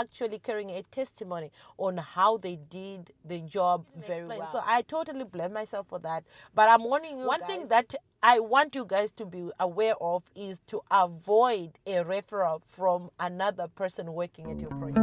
actually carrying a testimony on how they did the job very well. So I totally blame myself for that. But I'm warning you, one thing that I want you guys to be aware of is to avoid a referral from another person working at your project.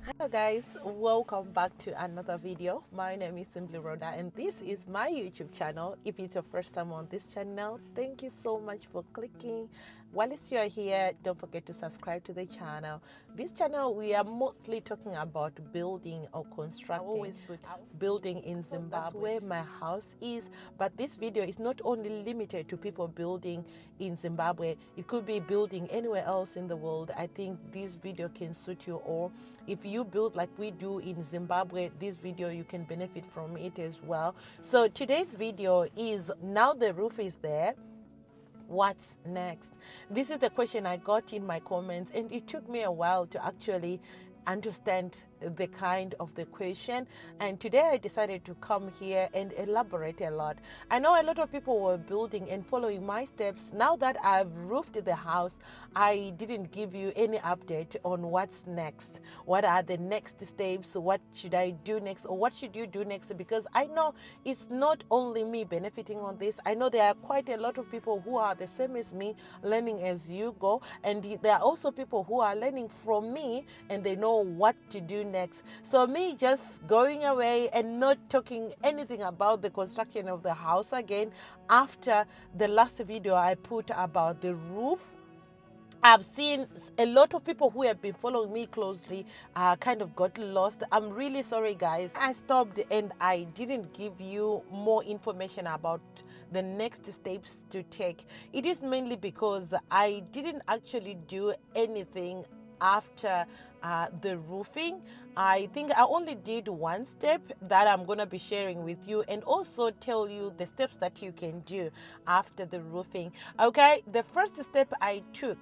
Hello guys, welcome back to another video. My name is Simply Rhoda and this is my YouTube channel. If it's your first time on this channel, thank you so much for clicking. While you're here, don't forget to subscribe to the channel. This channel, we are mostly talking about building or constructing. I always put building in Zimbabwe. That's where my house is. But this video is not only limited to people building in Zimbabwe. It could be building anywhere else in the world. I think this video can suit you all. If you build like we do in Zimbabwe, this video you can benefit from it as well. So today's video is, now the roof is there, what's next? This is the question I got in my comments, and it took me a while to actually understand the kind of the question, and today I decided to come here and elaborate a lot. I know a lot of people were building and following my steps. Now that I've roofed the house, I didn't give you any update on what's next. What are the next steps? What should I do next, or what should you do next? Because I know it's not only me benefiting on this. I know there are quite a lot of people who are the same as me, learning as you go, and there are also people who are learning from me and they know what to do next. So me just going away and not talking anything about the construction of the house again after the last video I put about the roof. I've seen a lot of people who have been following me closely kind of got lost. I'm really sorry guys. I stopped and I didn't give you more information about the next steps to take. It is mainly because I didn't actually do anything after the roofing. I think I only did one step that I'm going to be sharing with you, and also tell you the steps that you can do after the roofing. Okay, the first step I took,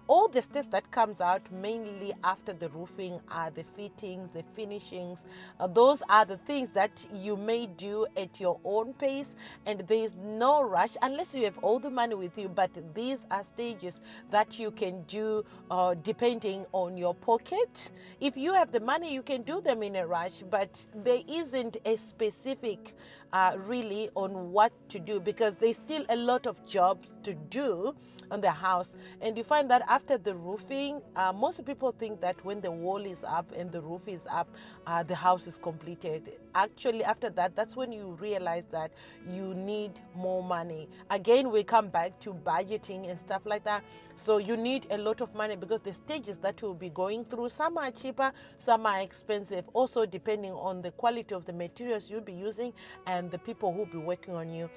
all the steps that comes out mainly after the roofing are the fittings, the finishings. Those are the things that you may do at your own pace, and there is no rush unless you have all the money with you. But these are stages that you can do depending on your pocket. If you have the money, you can do them in a rush, but there isn't a specific really on what to do, because there's still a lot of jobs to do on the house. And you find that after the roofing, most people think that when the wall is up and the roof is up, the house is completed. Actually, after that, that's when you realize that you need more money. Again, we come back to budgeting and stuff like that. So you need a lot of money, because the stages that you'll be going through, some are cheaper, some are expensive, also depending on the quality of the materials you'll be using and the people who'll be working on you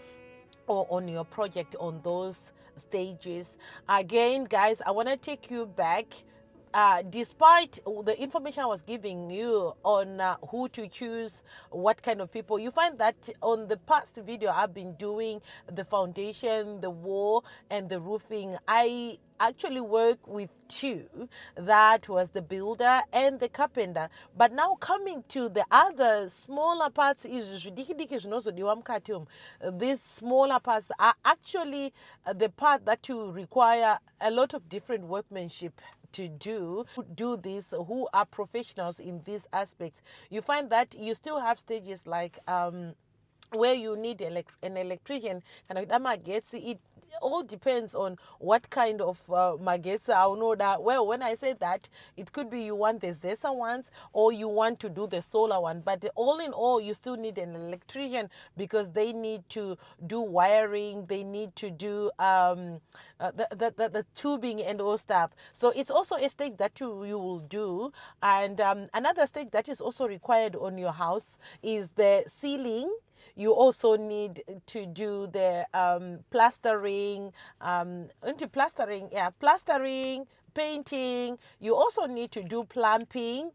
or on your project on those stages. Again guys, I want to take you back. Despite the information I was giving you on who to choose, what kind of people, you find that on the past video I've been doing the foundation, the wall, and the roofing. I actually work with two. That was the builder and the carpenter. But now coming to the other smaller parts, these smaller parts are actually the part that you require a lot of different workmanship to do this, who are professionals in these aspects. You find that you still have stages like where you need an electrician, and it all depends on what kind of magets. I know that, well, when I say that, it could be you want the Zesa ones or you want to do the solar one, but all in all you still need an electrician, because they need to do wiring, they need to do the tubing and all stuff. So it's also a stage that you will do. And another stage that is also required on your house is the ceiling. You also need to do the plastering, painting. You also need to do plumbing.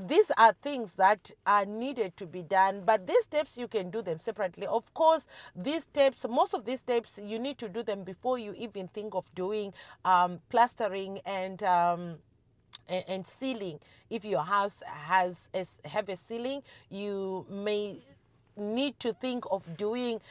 These are things that are needed to be done, but these steps you can do them separately. Of course, these steps, most of these steps, you need to do them before you even think of doing plastering and and ceiling. If your house have a ceiling, you may need to think of doing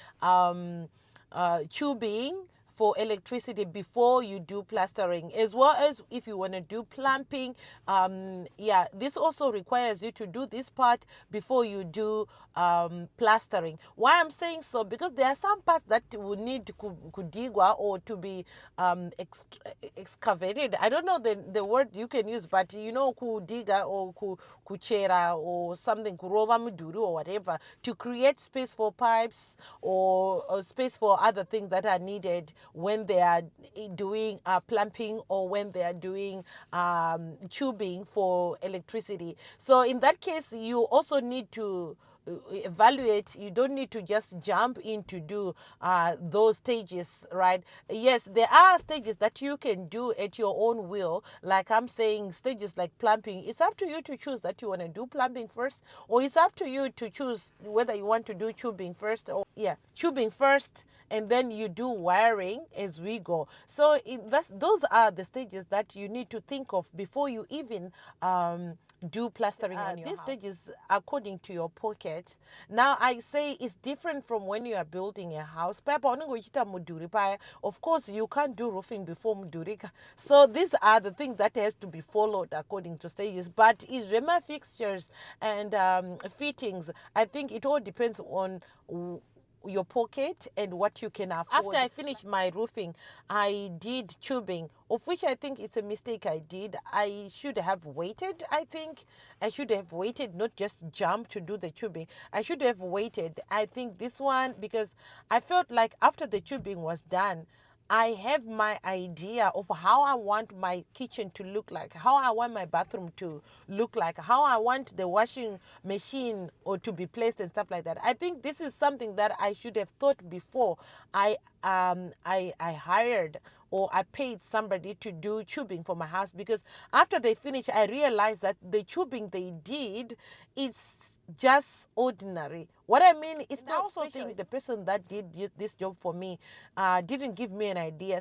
tubing for electricity before you do plastering, as well as if you want to do plumbing. Yeah, this also requires you to do this part before you do plastering. Why I'm saying so, because there are some parts that will need kudigwa or to be excavated. I don't know the word you can use, but you know, kudiga or kuchera or something, kurova muduru or whatever, to create space for pipes or space for other things that are needed when they are doing plumbing or when they are doing tubing for electricity. So in that case, you also need to evaluate. You don't need to just jump in to do those stages, right? Yes, there are stages that you can do at your own will. Like I'm saying, stages like plumbing, it's up to you to choose that you want to do plumbing first, or it's up to you to choose whether you want to do tubing first, or yeah, tubing first, and then you do wiring as we go. So those are the stages that you need to think of before you even do plastering on your house. These stages according to your pocket. Now I say it's different from when you are building a house. Of course, you can't do roofing before mudurika. So these are the things that has to be followed according to stages. But is rema fixtures and fittings, I think it all depends on your pocket and what you can afford. After I finished my roofing, I did tubing, of which I think it's a mistake I did. I should have waited. I think I should have waited, not just jump to do the tubing. I should have waited. I think this one, because I felt like after the tubing was done, I have my idea of how I want my kitchen to look like, how I want my bathroom to look like, how I want the washing machine or to be placed and stuff like that. I think this is something that I should have thought before I hired or I paid somebody to do tubing for my house, because after they finished, I realized that the tubing they did, it's just ordinary. What I mean is, I also think the person that did this job for me didn't give me an idea.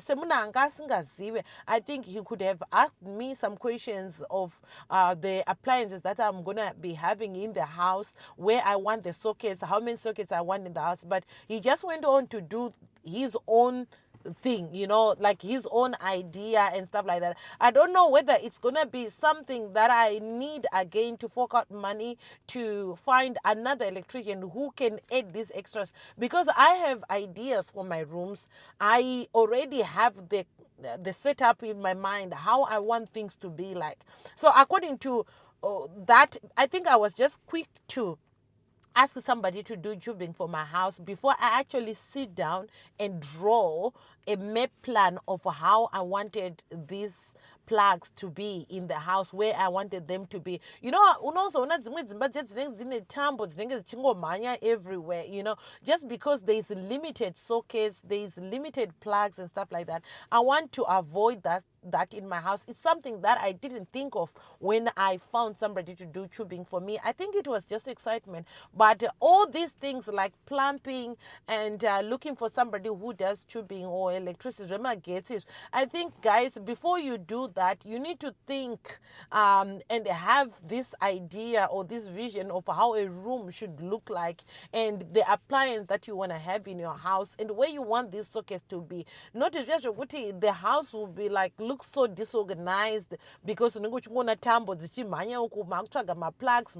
I think he could have asked me some questions of the appliances that I'm gonna be having in the house, where I want the sockets, how many sockets I want in the house. But he just went on to do his own thing, you know, like his own idea and stuff like that. I don't know whether it's gonna be something that I need again to fork out money to find another electrician who can add these extras, because I have ideas for my rooms. I already have the setup in my mind, how I want things to be like. So according to that, I think I was just quick to ask somebody to do tubing for my house before I actually sit down and draw a map plan of how I wanted these plugs to be in the house, where I wanted them to be. You know, everywhere, you know, just because there's limited sockets, there's limited plugs and stuff like that. I want to avoid that in my house. It's something that I didn't think of when I found somebody to do tubing for me. I think it was just excitement. But all these things like plumbing and looking for somebody who does tubing or electricity, I think, guys, before you do that, you need to think and have this idea or this vision of how a room should look like, and the appliance that you want to have in your house, and where you want these sockets to be. Not just the house will be like, look so disorganized, because unenge tambo dzichimhanya uku makutsvaga maplugs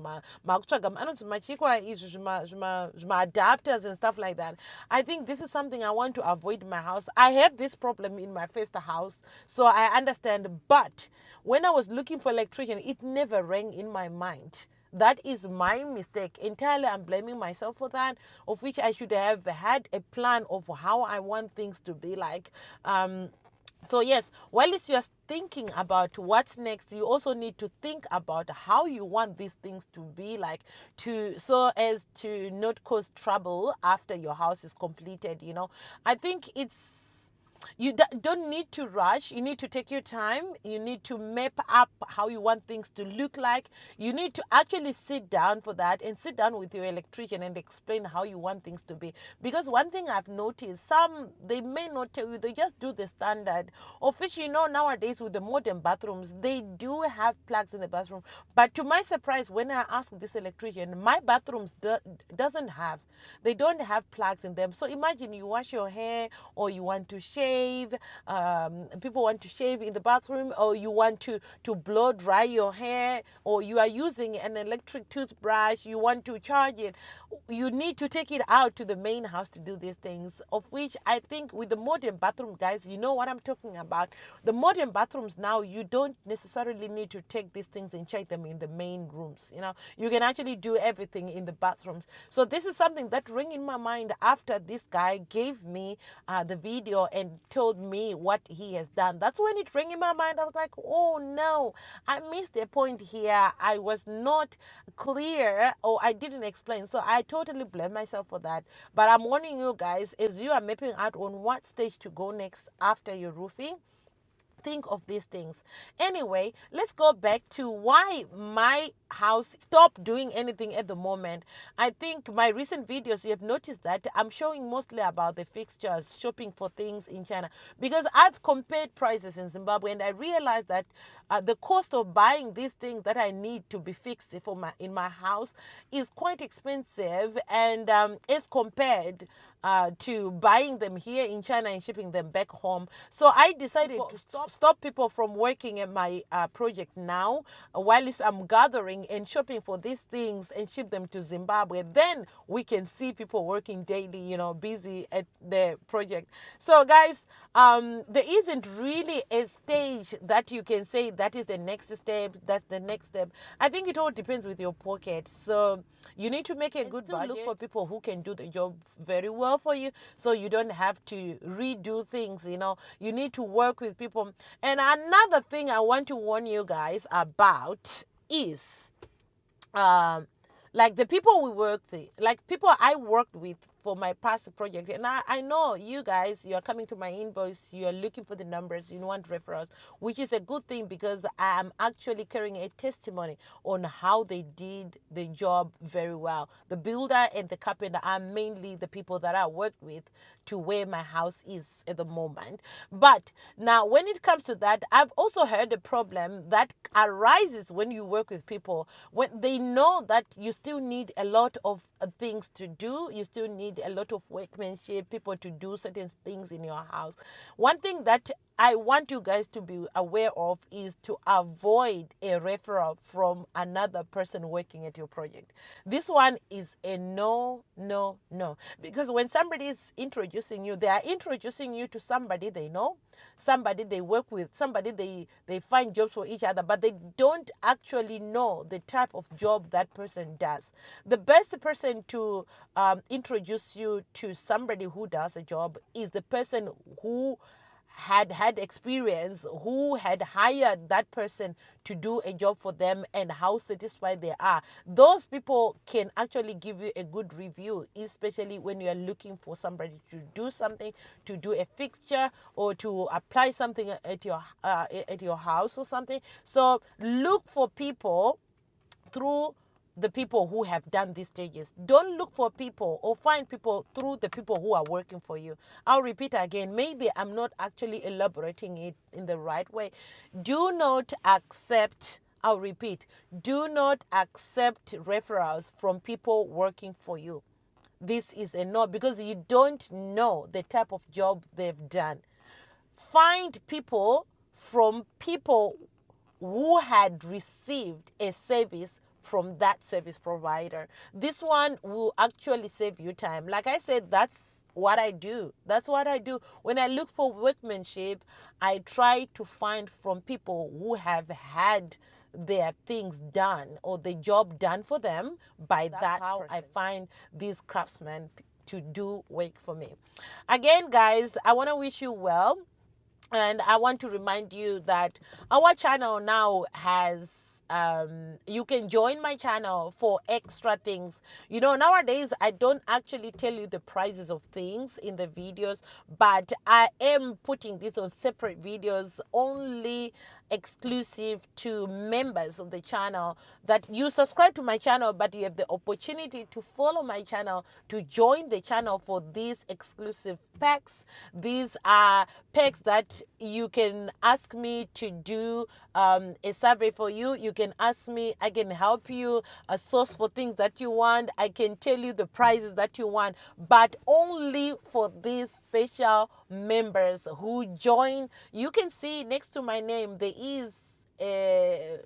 makutsvaga anoti machikwa izvi adapters and stuff like that. I think this is something I want to avoid in my house. I had this problem in my first house, so I understand. But when I was looking for electrician, it never rang in my mind. That is my mistake entirely. I'm blaming myself for that, of which I should have had a plan of how I want things to be like. So yes, while you're thinking about what's next, you also need to think about how you want these things to be like, so as to not cause trouble after your house is completed. You know, I think it's don't need to rush. You need to take your time. You need to map up how you want things to look like. You need to actually sit down for that and sit down with your electrician and explain how you want things to be. Because one thing I've noticed, some, they may not tell you, they just do the standard. Of which, you know, nowadays with the modern bathrooms, they do have plugs in the bathroom. But to my surprise, when I asked this electrician, my bathrooms doesn't have, they don't have plugs in them. So imagine you wash your hair, or you want to shave, people want to shave in the bathroom, or you want to blow dry your hair, or you are using an electric toothbrush, you want to charge it, you need to take it out to the main house to do these things. Of which I think with the modern bathroom, guys, you know what I'm talking about. The modern bathrooms now, you don't necessarily need to take these things and check them in the main rooms. You know, you can actually do everything in the bathrooms. So this is something that rang in my mind after this guy gave me the video and told me what he has done. That's when it rang in my mind. I was like, oh no, I missed a point here. I was not clear, or I didn't explain. So I totally blame myself for that. But I'm warning you guys, as you are mapping out on what stage to go next after your roofing, think of these things. Anyway, let's go back to why my house stopped doing anything at the moment. I think my recent videos, you have noticed that I'm showing mostly about the fixtures, shopping for things in China, because I've compared prices in Zimbabwe and I realized that the cost of buying these things that I need to be fixed for in my house is quite expensive, and as compared to buying them here in China and shipping them back home. So I decided to stop people from working at my project now, while I'm gathering and shopping for these things and ship them to Zimbabwe. Then we can see people working daily, you know, busy at the project. So guys, there isn't really a stage that you can say that is the next step, that's the next step. I think it all depends with your pocket. So you need to make a good budget. Look for people who can do the job very well for you, so you don't have to redo things. You know, you need to work with people. And another thing I want to warn you guys about is like the people we worked with, like people I worked with for my past project. And I know you guys, you are coming to my inbox, you are looking for the numbers, you want referrals, which is a good thing, because I'm actually carrying a testimony on how they did the job very well. The builder and the carpenter are mainly the people that I worked with to where my house is at the moment. But now when it comes to that, I've also heard a problem that arises when you work with people, when they know that you still need a lot of things to do, you still need a lot of workmanship, people to do certain things in your house. One thing that I want you guys to be aware of is to avoid a referral from another person working at your project. This one is a no, no, no. Because when somebody is introducing you, they are introducing you to somebody they know, somebody they work with, somebody they find jobs for each other, but they don't actually know the type of job that person does. The best person to introduce you to somebody who does a job is the person who had experience, who had hired that person to do a job for them, and how satisfied they are. Those people can actually give you a good review, especially when you are looking for somebody to do something, to do a fixture, or to apply something at your house or something. So look for people through the people who have done these stages. Don't look for people or find people through the people who are working for you. I'll repeat again, maybe I'm not actually elaborating it in the right way. Do not accept, I'll repeat, do not accept referrals from people working for you. This is a no, because you don't know the type of job they've done. Find people from people who had received a service from that service provider. This one will actually save you time. Like I said, that's what I do. That's what I do. When I look for workmanship, I try to find from people who have had their things done or the job done for them by that how person. I find these craftsmen to do work for me. Again, guys, I want to wish you well. And I want to remind you that our channel now has you can join my channel for extra things. You know, nowadays I don't actually tell you the prices of things in the videos, but I am putting this on separate videos, only exclusive to members of the channel, that you subscribe to my channel, but you have the opportunity to follow my channel, to join the channel for these exclusive packs. These are packs that you can ask me to do a survey for you. You can ask me, I can help you source for things that you want. I can tell you the prices that you want, but only for these special members who join. You can see next to my name there is a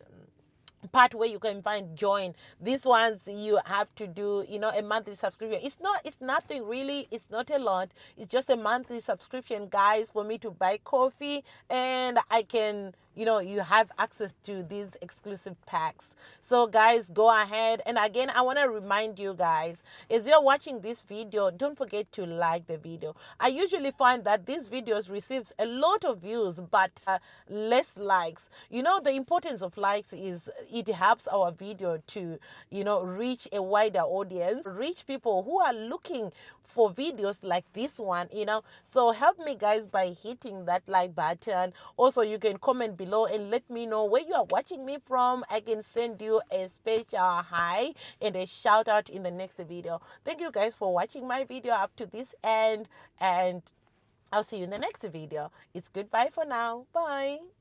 part where you can find join. These ones you have to do, you know, a monthly subscription. It's nothing really, it's not a lot. It's just a monthly subscription, guys, for me to buy coffee, and I can, you know, you have access to these exclusive packs. So guys, go ahead. And again, I want to remind you guys, as you're watching this video, don't forget to like the video. I usually find that these videos receives a lot of views, but less likes. You know, the importance of likes is it helps our video to, you know, reach a wider audience, reach people who are looking for videos like this one, you know. So help me, guys, by hitting that like button. Also, you can comment below and let me know where you are watching me from. I can send you a special hi and a shout out in the next video. Thank you guys for watching my video up to this end, and I'll see you in the next video. It's goodbye for now. Bye.